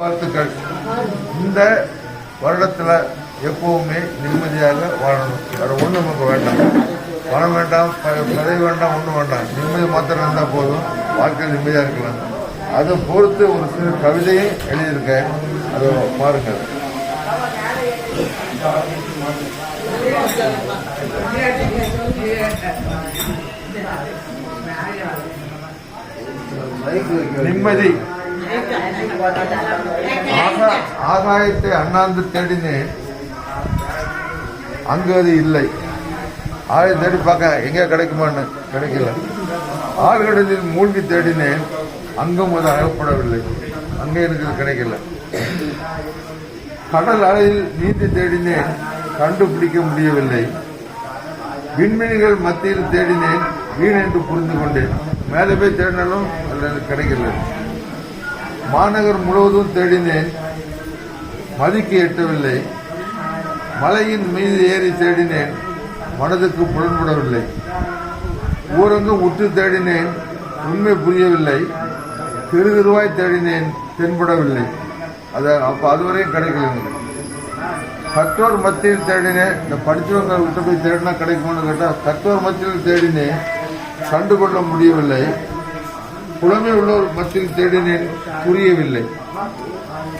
வாழ்த்துக்கள். இந்த வருடத்தில் எப்பவுமே நிம்மதியாக வாழணும். வேறு ஒன்றும் நமக்கு வேண்டாம். பணம் வேண்டாம், பதவி வேண்டாம், ஒன்றும் வேண்டாம். நிம்மதி மாத்திரம் இருந்தால் போதும். வாழ்க்கையில் நிம்மதியாக இருக்கலாம். அதை பொறுத்து ஒரு சிறு கவிதையை எழுதியிருக்கேன். அதை பாருங்கள். நிம்மதி. ஆகாயத்தை அண்ணாந்து தேடினேன், அங்கு அது இல்லை. ஆளை தேடி பார்க்க எங்கே கிடைக்குமான்னு கிடைக்கல. ஆழ்கடலில் மூழ்கி தேடினேன், அங்கும் அது அகப்படவில்லை. அங்கே எனக்கு கிடைக்கல. கடல் அலையில் நீந்தி தேடினேன், கண்டுபிடிக்க முடியவில்லை. விண்மீன்கள் மத்தியில் தேடினேன், வீண் என்று புரிந்து கொண்டேன். மேலே போய் தேடினாலும் அது கிடைக்கல. மாநகர் முழுவதும் தேடினேன், மதிக்கு எட்டவில்லை. மலையின் மீது ஏறி தேடினேன், மனதுக்கு புலன்படவில்லை. ஊரங்கும் உற்று தேடினேன், உண்மை புரியவில்லை. திருவாய் தேடினேன், தென்படவில்லை. அப்ப அதுவரையும் கிடைக்கல. கற்றோர் மத்தியில் தேடினேன். இந்த படித்தவங்க விட்டு போய் தேடினா கிடைக்கும்னு கேட்டால், கற்றோர் மத்தியில் தேடினேன், கண்டுகொள்ள முடியவில்லை. புலமை உள்ளோர் மத்தியில் தேடினேன், புரியவில்லை.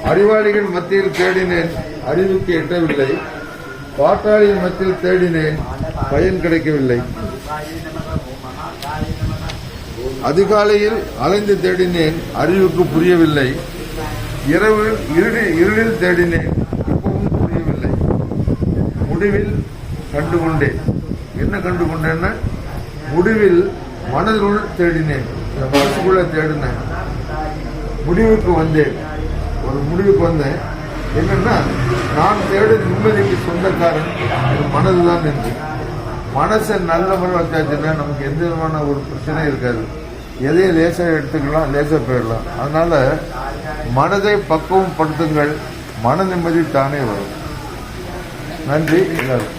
அறிவாளிகள் மத்தியில் தேடினேன், அறிவுக்கு எட்டவில்லை. பாட்டாளியின் மத்தியில் தேடினேன், பயன் கிடைக்கவில்லை. அதிகாலையில் அலைந்து தேடினேன், அறிவுக்கு புரியவில்லை. இரவில் இருளில் தேடினேன், இப்பவும் புரியவில்லை. முடிவில் கண்டுகொண்டேன். என்ன கண்டுகொண்டேன்னா, முடிவில் மனதினுள் தேடினேன், மனசுக்குள்ள தேடினேன். முடிவுக்கு வந்தேன். ஒரு முடிவுக்கு வந்தேன். என்னன்னா, நான் தேடும் நிம்மதிக்கு சொந்தக்காரன் மனதுதான் என்று. மனசை நல்ல முறை வச்சாச்சுன்னா நமக்கு எந்த விதமான ஒரு பிரச்சனையும் இருக்காது. எதையும் லேசாக எடுத்துக்கலாம், லேசாக போயிடலாம். அதனால மனதை பக்குவம் படுத்துங்கள், மன நிம்மதி தானே வரும். நன்றி எல்லாரும்.